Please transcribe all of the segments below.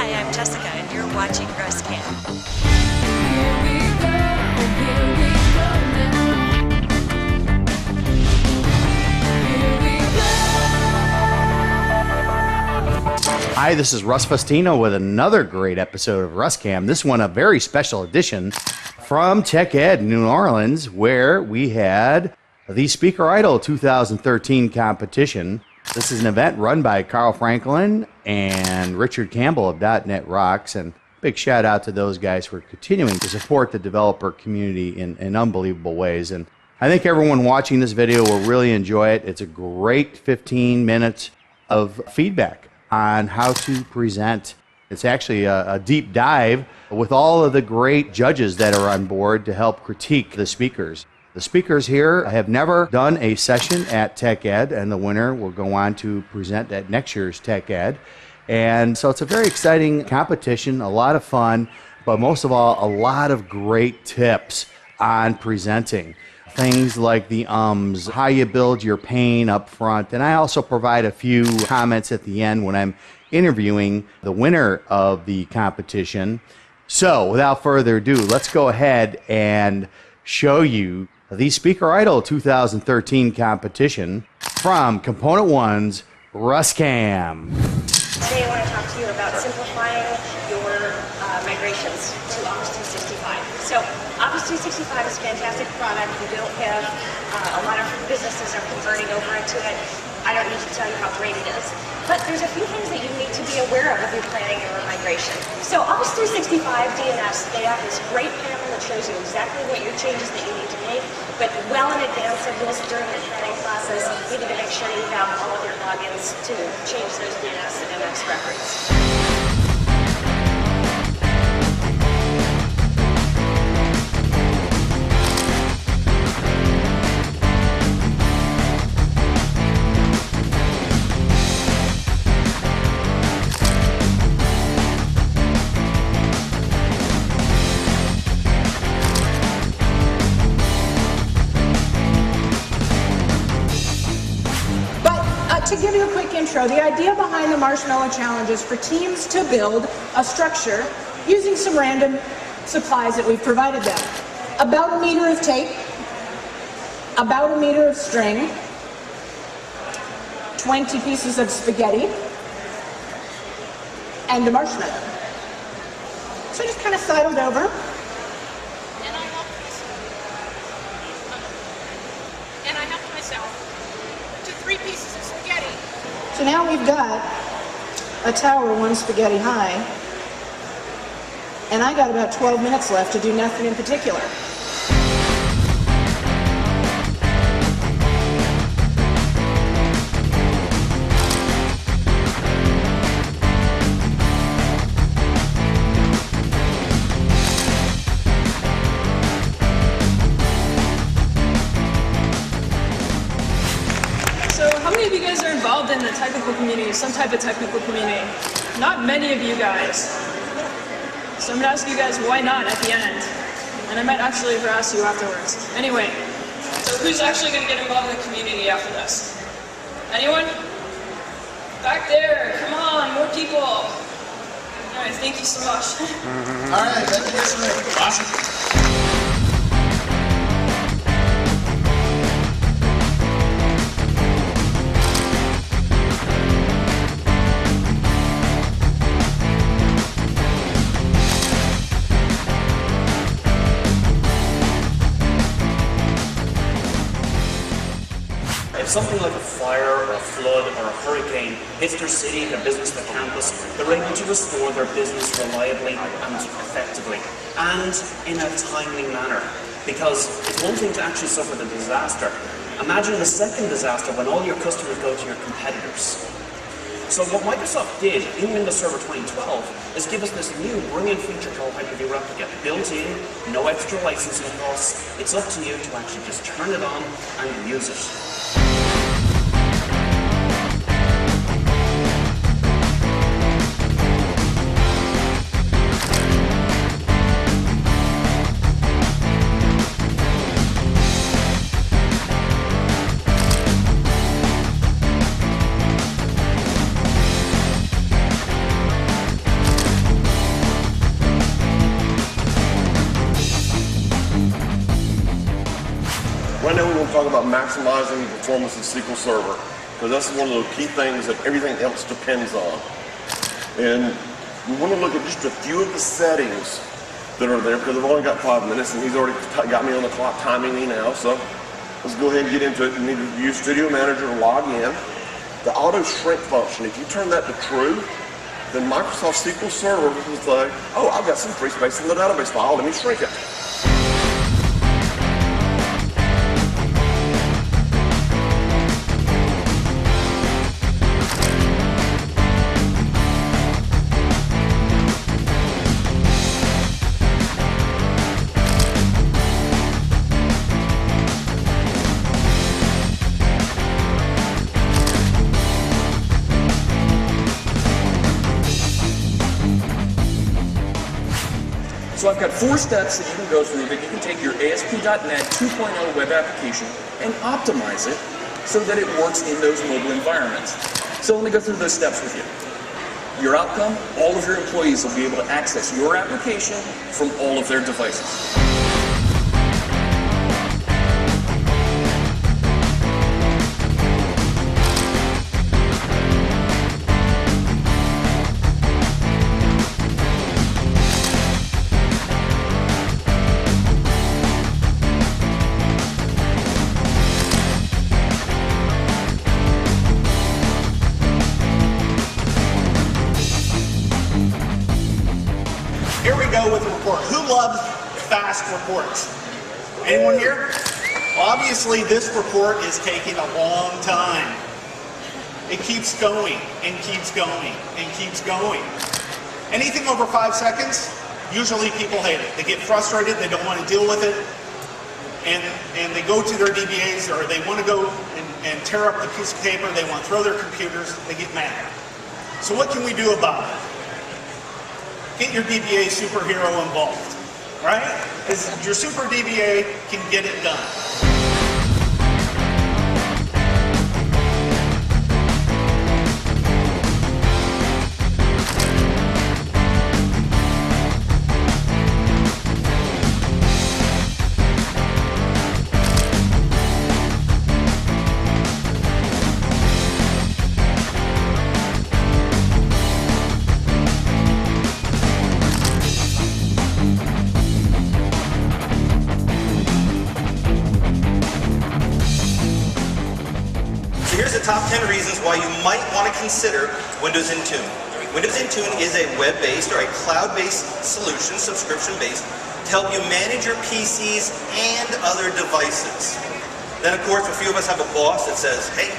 Hi, I'm Jessica, and you're watching Russ Cam. Hi, this is Russ Festino with another great episode of Russ Cam. This one a very special edition from Tech Ed New Orleans, where we had the Speaker Idol 2013 competition. This is an event run by Carl Franklin and Richard Campbell of .NET Rocks, and big shout out to those guys for continuing to support the developer community in unbelievable ways. And I think everyone watching this video will really enjoy it. It's a great 15 minutes of feedback on how to present. It's actually a deep dive with all of the great judges that are on board to help critique the speakers. The speakers here have never done a session at Tech Ed, and the winner will go on to present at next year's Tech Ed. And so it's a very exciting competition, a lot of fun, but most of all, a lot of great tips on presenting. Things like the ums, how you build your pain up front, and I also provide a few comments at the end when I'm interviewing the winner of the competition. So without further ado, let's go ahead and show you the Speaker Idol 2013 competition from ComponentOne's Russ Cam. Today I want to talk to you about simplifying your migrations to Office 365. So Office 365 is a fantastic product. We don't have a lot of businesses are converting over into it. I don't need to tell you how great it is. But there's a few things that you need to be aware of if you're planning your migration. So Office 365 DNS, they have this great panel that shows you exactly what your changes that you need to make. But well in advance of this, during the planning process, you need to make sure you have all of your logins to change those DNS and MX records. To give you a quick intro, the idea behind the Marshmallow Challenge is for teams to build a structure using some random supplies that we've provided them. About a meter of tape, about a meter of string, 20 pieces of spaghetti, and a marshmallow. So I just kind of sidled over. And I helped myself to 3 pieces of spaghetti. So now we've got a tower 1 spaghetti high, and I got about 12 minutes left to do nothing in particular. How many of you guys are involved in the technical community, some type of technical community? Not many of you guys. So I'm going to ask you guys why not at the end. And I might actually harass you afterwards. Anyway, so who's actually going to get involved in the community after this? Anyone? Back there, come on, more people. All right, thank you so much. All right, thank you so much. Awesome. If something like a fire or a flood or a hurricane hits their city, their business, their campus, they're able to restore their business reliably and effectively and in a timely manner. Because it's one thing to actually suffer the disaster. Imagine the second disaster when all your customers go to your competitors. So what Microsoft did in Windows Server 2012 is give us this new brilliant feature called Hyper-V Replica. Built in, no extra licensing costs. It's up to you to actually just turn it on and use it. Right now we want to talk about maximizing the performance of SQL Server, because that's one of the key things that everything else depends on. And we want to look at just a few of the settings that are there, because I've only got 5 minutes and he's already got me on the clock timing me now. So let's go ahead and get into it. You need to use Studio Manager to log in. The auto shrink function, if you turn that to true, then Microsoft SQL Server will say, oh, I've got some free space in the database file, let me shrink it. So I've got 4 steps that you can go through that you can take your ASP.NET 2.0 web application and optimize it so that it works in those mobile environments. So let me go through those steps with you. Your outcome, all of your employees will be able to access your application from all of their devices. Here we go with a report. Who loves fast reports? Anyone here? Well, obviously this report is taking a long time. It keeps going and keeps going and keeps going. Anything over 5 seconds, usually people hate it. They get frustrated, they don't want to deal with it, and they go to their DBAs, or they want to go and tear up the piece of paper, they want to throw their computers, they get mad. So what can we do about it? Get your DBA superhero involved, right? Because your super DBA can get it done. Here's the top 10 reasons why you might want to consider Windows Intune. Windows Intune is a web-based or a cloud-based solution, subscription-based, to help you manage your PCs and other devices. Then, of course, a few of us have a boss that says, hey,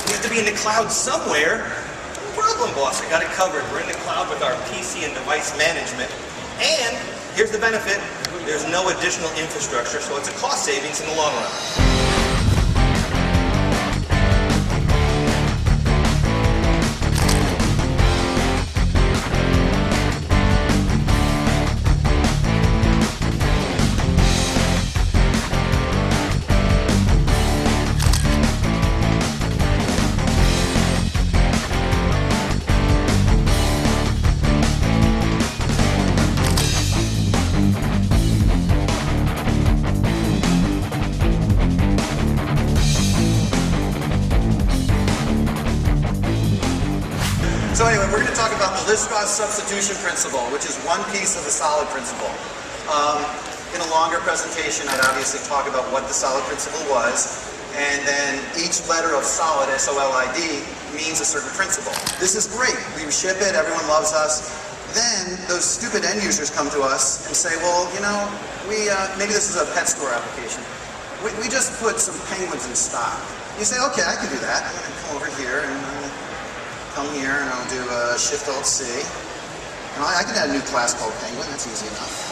we have to be in the cloud somewhere. No problem, boss, I got it covered. We're in the cloud with our PC and device management. And here's the benefit, there's no additional infrastructure, so it's a cost savings in the long run. So anyway, we're going to talk about the list cost substitution principle, which is one piece of the solid principle. In a longer presentation, I'd obviously talk about what the solid principle was, and then each letter of solid, S-O-L-I-D, means a certain principle. This is great. We ship it, everyone loves us. Then those stupid end users come to us and say, well, you know, maybe this is a pet store application. We just put some penguins in stock. You say, okay, I can do that. I'm going to come over here and come here and I'll do Shift-Alt-C. And I can add a new class called Penguin, that's easy enough.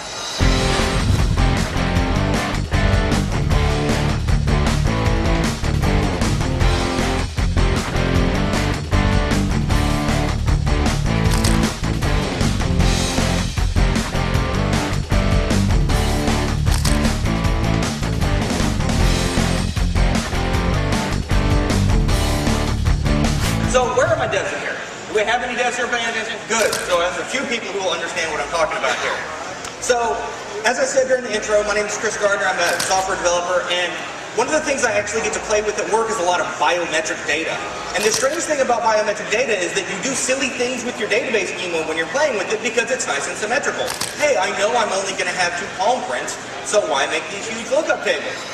So where are my devs in here? Do we have any devs here paying attention? Good. So there's a few people who will understand what I'm talking about here. So as I said during the intro, my name is Chris Gardner. I'm a software developer, and One of the things I actually get to play with at work is a lot of biometric data. And the strange thing about biometric data is that you do silly things with your database schema when you're playing with it because it's nice and symmetrical. Hey, I know I'm only going to have 2 palm prints, so why make these huge lookup tables?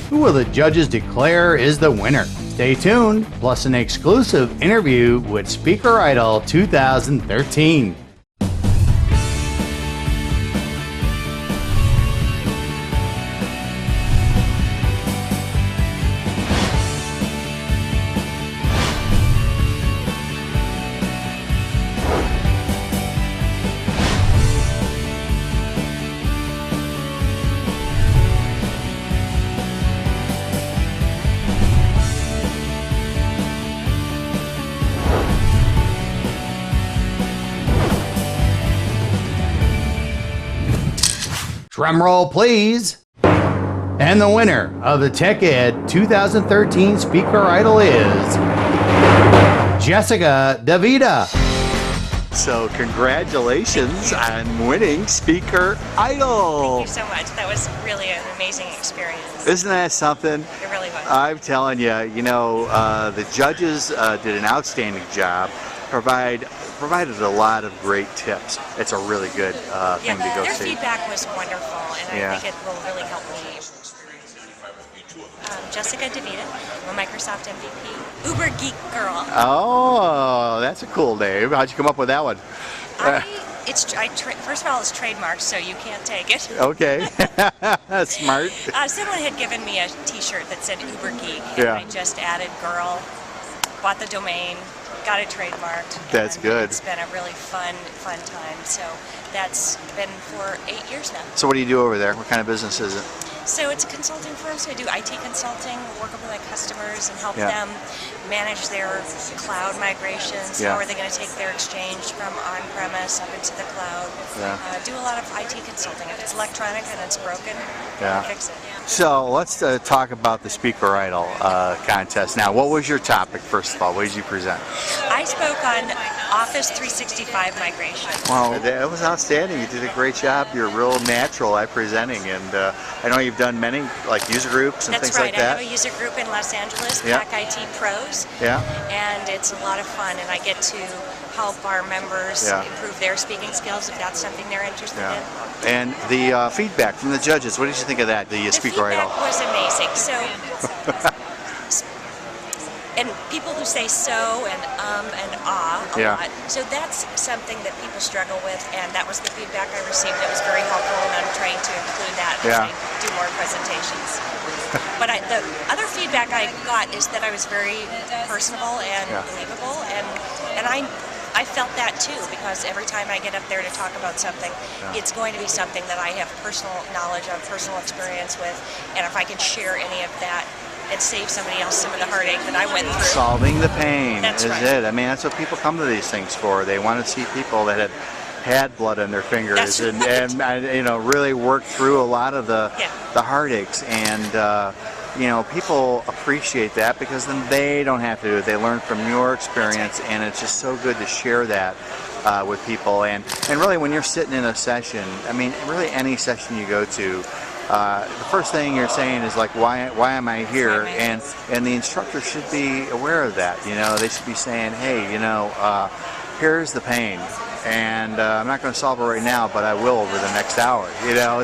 Who will the judges declare is the winner? Stay tuned, plus an exclusive interview with Speaker Idol 2013. Drum roll, please. And the winner of the Tech Ed 2013 Speaker Idol is Jessica DeVita. So congratulations on winning Speaker Idol. Thank you so much. That was really an amazing experience. Isn't that something? It really was. I'm telling you, the judges did an outstanding job. Provided a lot of great tips. It's a really good thing to go their see. feedback was wonderful, and I think it will really help me. Jessica DeVita, I'm a Microsoft MVP, Uber Geek Girl. Oh, that's a cool name. How'd you come up with that one? First of all, it's trademarked, so you can't take it. Okay, smart. Someone had given me a T-shirt that said Uber Geek, and Yeah. I just added girl, bought the domain, got it trademarked. That's good. It's been a really fun time. So that's been for 8 years now. So what do you do over there? What kind of business is it? So it's a consulting firm, so I do IT consulting, work with my customers and help Yeah. them manage their cloud migrations. Yeah. How are they going to take their exchange from on-premise up into the cloud? Yeah. Do a lot of IT consulting. If it's electronic and it's broken, Yeah. fix it. So let's talk about the Speaker Idol contest. Now, what was your topic, first of all? What did you present? I spoke on Office 365 migration. Wow, that was outstanding. You did a great job. You're real natural at presenting, and I know you've done many like user groups and That's things right. like that. I have a user group in Los Angeles, Yeah. Pack IT Pros, Yeah. and it's a lot of fun, and I get to help our members Yeah. improve their speaking skills if that's something they're interested Yeah. in. And the feedback from the judges. What did you think of that? The Speaker feedback Idol. was amazing. So, and people who say so and ah a Yeah. lot. So that's something that people struggle with, and that was the feedback I received. It was very helpful, and I'm trying to include that as Yeah. I do more presentations. But the other feedback I got is that I was very personable and Yeah. believable, and I felt that too, because every time I get up there to talk about something, it's going to be something that I have personal knowledge of, personal experience with, and if I can share any of that and save somebody else some of the heartache that I went through. Solving the pain That's is right. it. I mean, that's what people come to these things for. They want to see people that have had blood on their fingers That's and, right. and really work through a lot of the Yeah. heartaches. And people appreciate that because then they don't have to do it. They learn from your experience, and it's just so good to share that with people. And really, when you're sitting in a session, I mean, really any session you go to, the first thing you're saying is like, why am I here? And the instructor should be aware of that. They should be saying, hey, here's the pain, and I'm not going to solve it right now, but I will over the next hour.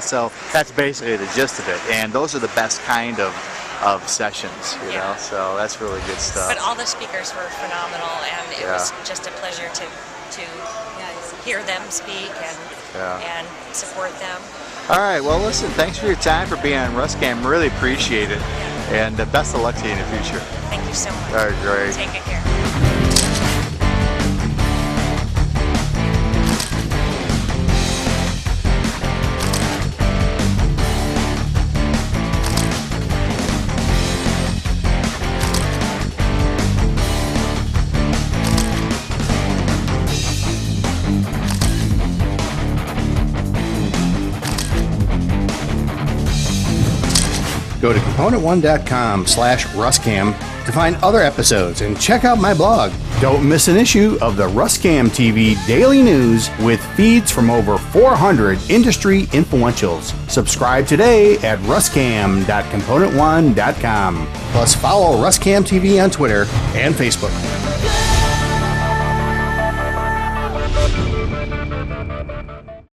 So that's basically the gist of it. And those are the best kind of sessions. Yeah. So that's really good stuff. But all the speakers were phenomenal, and it was just a pleasure to hear them speak and support them. All right, well, listen, thanks for your time, for being on Russ Cam. Really appreciate it. And best of luck to you in the future. Thank you so much. All right, great. Take good care. Go to ComponentOne.com/RussCam to find other episodes and check out my blog. Don't miss an issue of the Russ Cam TV Daily News with feeds from over 400 industry influentials. Subscribe today at russcam.componentone.com. Plus follow Russ Cam TV on Twitter and Facebook.